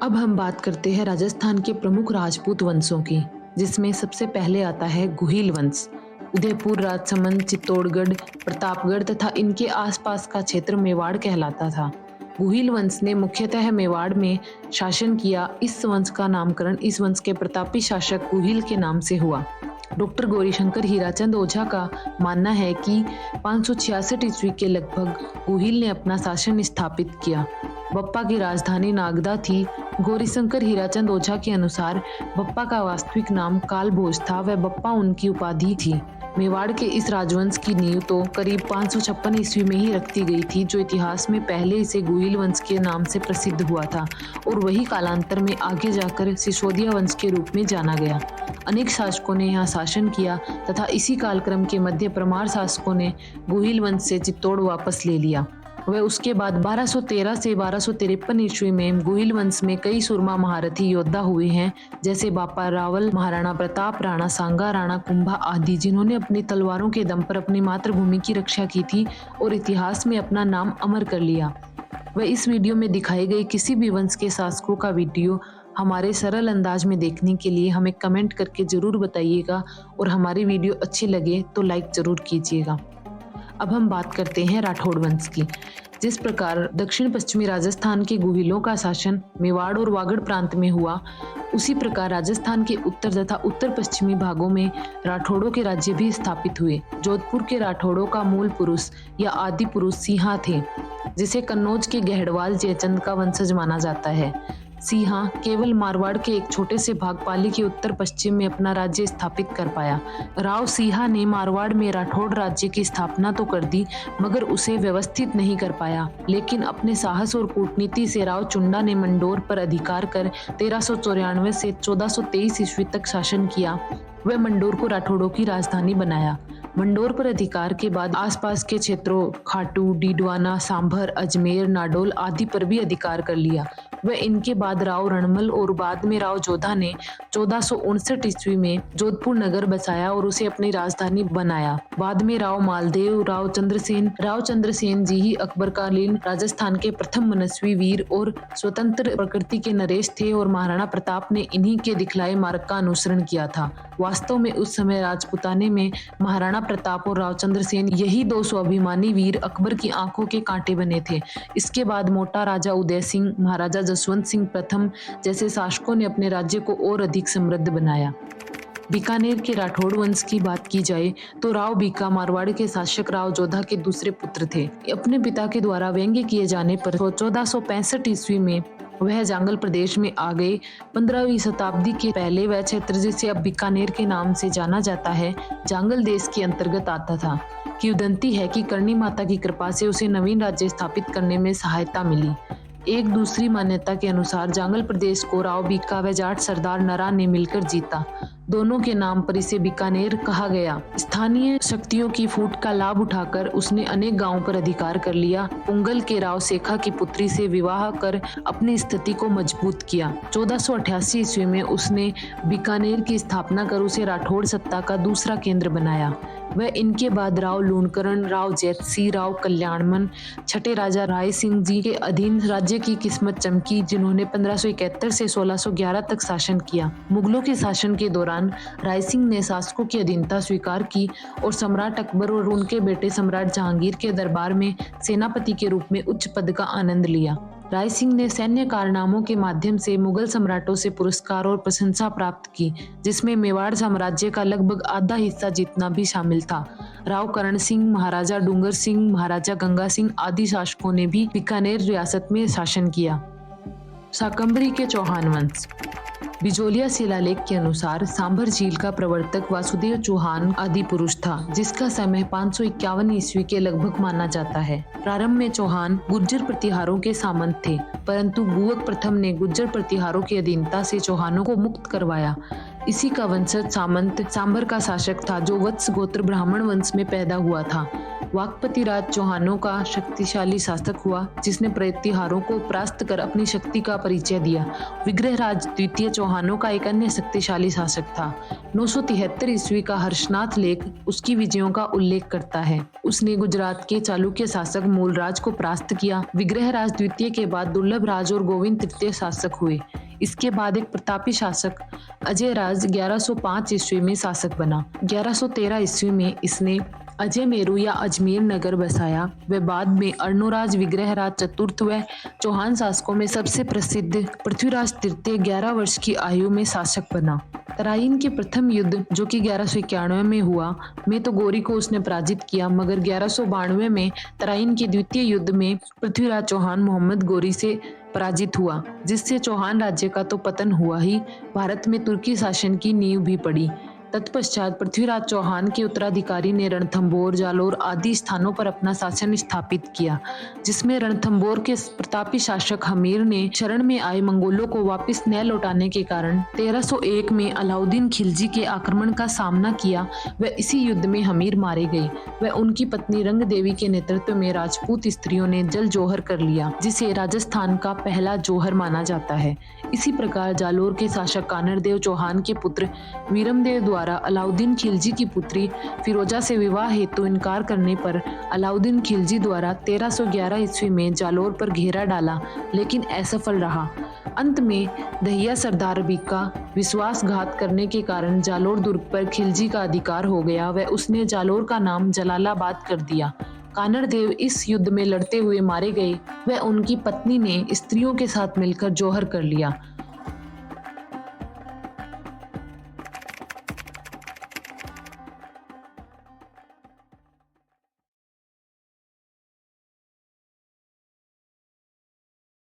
अब हम बात करते हैं राजस्थान के प्रमुख राजपूत वंशों की, जिसमें सबसे पहले आता है गुहिल वंश। उदयपुर, राजसमंद, चित्तौड़गढ़, प्रतापगढ़ तथा इनके आसपास का क्षेत्र मेवाड़ कहलाता था। गुहिल वंश ने मुख्यतः मेवाड़ में शासन किया। इस वंश का नामकरण इस वंश के प्रतापी शासक गुहिल के नाम से हुआ। डॉक्टर गौरीशंकर हीराचंद ओझा का मानना है कि 566 ईस्वी के लगभग गुहिल ने अपना शासन स्थापित किया। बप्पा की राजधानी नागदा थी। गौरीशंकर हीराचंद ओझा के अनुसार बप्पा का वास्तविक नाम कालभोज था। वह बप्पा उनकी उपाधि थी। मेवाड़ के इस राजवंश की नींव तो करीब 556 ईस्वी में ही रखती गई थी, जो इतिहास में पहले इसे गुहिल वंश के नाम से प्रसिद्ध हुआ था और वही कालांतर में आगे जाकर सिसोदिया वंश के रूप में जाना गया। अनेक शासकों ने यहाँ शासन किया तथा इसी कालक्रम के मध्य परमार शासकों ने गुहिल वंश से चित्तौड़ वापस ले लिया। वह उसके बाद 1213 से 1253 ईस्वी में गुहिल वंश में कई सुरमा महारथी योद्धा हुए हैं, जैसे बापा रावल, महाराणा प्रताप, राणा सांगा, राणा कुंभा आदि, जिन्होंने अपनी तलवारों के दम पर अपनी मातृभूमि की रक्षा की थी और इतिहास में अपना नाम अमर कर लिया। वह इस वीडियो में दिखाए गए किसी भी वंश के शासकों का वीडियो हमारे सरल अंदाज में देखने के लिए हमें कमेंट करके जरूर बताइएगा और हमारी वीडियो अच्छी लगे तो लाइक जरूर कीजिएगा। अब हम बात करते हैं राठौड़ वंश की। जिस प्रकार दक्षिण पश्चिमी राजस्थान के गुहिलों का शासन मेवाड़ और वागड़ प्रांत में हुआ, उसी प्रकार राजस्थान के उत्तर तथा उत्तर पश्चिमी भागों में राठौड़ों के राज्य भी स्थापित हुए। जोधपुर के राठौड़ों का मूल पुरुष या आदि पुरुष सिंहा थे, जिसे कन्नौज के गहड़वाल जयचंद का वंशज माना जाता है। सिंहा केवल मारवाड़ के एक छोटे से भाग पाली के उत्तर पश्चिम में अपना राज्य स्थापित कर पाया। राव सिंहा ने मारवाड़ में राठौड़ राज्य की स्थापना तो कर दी, मगर उसे व्यवस्थित नहीं कर पाया। लेकिन अपने साहस और कूटनीति से राव चुंडा ने मंडोर पर अधिकार कर 1394 से 1423 ईस्वी तक शासन किया। वह मंडोर को राठौड़ों की राजधानी बनाया। मंडोर पर अधिकार के बाद आसपास के क्षेत्रों खाटू, डीडवाना, सांभर, अजमेर, नाडोल आदि पर भी अधिकार कर लिया। वह इनके बाद राव रणमल और बाद में राव जोधा ने 1459 ईस्वी में जोधपुर नगर बसाया और उसे अपनी राजधानी बनाया। बाद में राव मालदेव, राव चंद्रसेन जी ही अकबरकालीन राजस्थान के प्रथम मनस्वी वीर और स्वतंत्र प्रकृति के नरेश थे और महाराणा प्रताप ने इन्हीं के दिखलाए मार्ग का अनुसरण किया था। वास्तव में उस समय राजपुताने में महाराणा प्रताप और राव चंद्रसेन यही दो स्वाभिमानी वीर अकबर की आंखों के कांटे बने थे। इसके बाद मोटा राजा उदय सिंह, महाराजा जसवंत सिंह प्रथम जैसे शासकों ने अपने राज्य को और अधिक समृद्ध बनाया। बीकानेर के राठौड़ वंश की बात की जाए तो राव बीका मारवाड़ के शासक राव जोधा के दूसरे पुत्र थे। अपने पिता के द्वारा व्यंग्य किए जाने पर 1465 ईस्वी में वह जांगल प्रदेश में आ गए। 15वीं शताब्दी के पहले वह क्षेत्र, जिसे अब बीकानेर के नाम से जाना जाता है, जांगल देश के अंतर्गत आता था। किंवदंती है कि करणी माता की कृपा से उसे नवीन राज्य स्थापित करने में सहायता मिली। एक दूसरी मान्यता के अनुसार जांगल प्रदेश को राव बीका व जाट सरदार नरा ने मिलकर जीता। दोनों के नाम पर इसे बीकानेर कहा गया। स्थानीय शक्तियों की फूट का लाभ उठाकर उसने अनेक गांवों पर अधिकार कर लिया। पुंगल के राव सेखा की पुत्री से विवाह कर अपनी स्थिति को मजबूत किया। 1488 ईस्वी में उसने बीकानेर की स्थापना कर उसे राठौड़ सत्ता का दूसरा केंद्र बनाया। वह इनके बाद राव लूणकरण, राव जैतसी, राव कल्याणमन, छठे राजा राय सिंह जी के अधीन राज्य की किस्मत चमकी, जिन्होंने 1571 से 1611 तक शासन किया। मुगलों के शासन के दौरान राय सिंह ने शासकों की अधीनता स्वीकार की और सम्राट अकबर और उनके बेटे सम्राट जहांगीर के दरबार में सेनापति के रूप में उच्च पद का आनंद लिया। राय सिंह ने सैन्य कारनामों के माध्यम से मुगल सम्राटों से पुरस्कार और प्रशंसा प्राप्त की, जिसमें मेवाड़ साम्राज्य का लगभग आधा हिस्सा जीतना भी शामिल था। राव करण सिंह, महाराजा डूंगर सिंह, महाराजा गंगा सिंह आदि शासकों ने भी बीकानेर रियासत में शासन किया। शाकंभरी के चौहान वंश। बिजोलिया शिलालेख के अनुसार सांभर झील का प्रवर्तक वासुदेव चौहान आदि पुरुष था, जिसका समय 551 ईस्वी के लगभग माना जाता है। प्रारंभ में चौहान गुर्जर प्रतिहारों के सामंत थे, परंतु बुवक प्रथम ने गुर्जर प्रतिहारों की अधीनता से चौहानों को मुक्त करवाया। इसी का वंशज सामंत सांभर का शासक था, जो वत्स गोत्र ब्राह्मण वंश में पैदा हुआ था। वाकपति राज चौहानों का शक्तिशाली शासक हुआ, जिसने प्रतिहारों को परास्त कर अपनी शक्ति का परिचय दिया। विग्रहराज द्वितीय चौहानों का एक अन्य शक्तिशाली शासक था। 973 ईस्वी का हर्षनाथ लेख उसकी विजयों का उल्लेख करता है। उसने गुजरात के चालुक्य शासक मूलराज को परास्त किया। विग्रहराज द्वितीय के बाद दुर्लभ राज और गोविंद तृतीय शासक हुए। इसके बाद एक प्रतापी शासक अजय राज 1105 ईस्वी में शासक बना। 1113 ईस्वी में इसने अजय मेरू या अजमेर नगर बसाया। वह बाद में अर्णोराज विग्रहराज चतुर्थ व चौहान शासकों में सबसे प्रसिद्ध पृथ्वीराज तृतीय 11 वर्ष की आयु में शासक बना। तराइन के प्रथम युद्ध जो कि 1191 में हुआ में तो गौरी को उसने पराजित किया, मगर 1192 में तराइन के द्वितीय युद्ध में पृथ्वीराज चौहान मोहम्मद गौरी से पराजित हुआ, जिससे चौहान राज्य का तो पतन हुआ ही, भारत में तुर्की शासन की नींव भी पड़ी। तत्पश्चात पृथ्वीराज चौहान के उत्तराधिकारी ने रणथंभौर, जालोर आदि स्थानों पर अपना शासन स्थापित किया, जिसमें रणथंभौर के प्रतापी शासक हमीर ने शरण में आए मंगोलों को वापस न लौटाने के कारण 1301 में अलाउद्दीन खिलजी के आक्रमण का सामना किया। वह इसी युद्ध में हमीर मारे गए। वह उनकी पत्नी रंग देवी के नेतृत्व में राजपूत स्त्रियों ने जल जोहर कर लिया, जिसे राजस्थान का पहला जोहर माना जाता है। इसी प्रकार जालोर के शासक कानरदेव चौहान के पुत्र वीरमदेव द्वारा अलाउद्दीन खिलजी की पुत्री फिरोजा से विवाह हेतु इनकार करने पर अलाउद्दीन खिलजी द्वारा 1311 ईस्वी में जालोर पर घेरा डाला, लेकिन असफल रहा। अंत में दहिया सरदार बीक का विश्वासघात करने के कारण जालोर दुर्ग पर खिलजी का अधिकार हो गया। वह उसने जालोर का नाम जलालाबाद कर दिया। कानरदेव इस युद्ध में लड़ते हुए मारे गए। वह उनकी पत्नी ने स्त्रियों के साथ मिलकर जोहर कर लिया।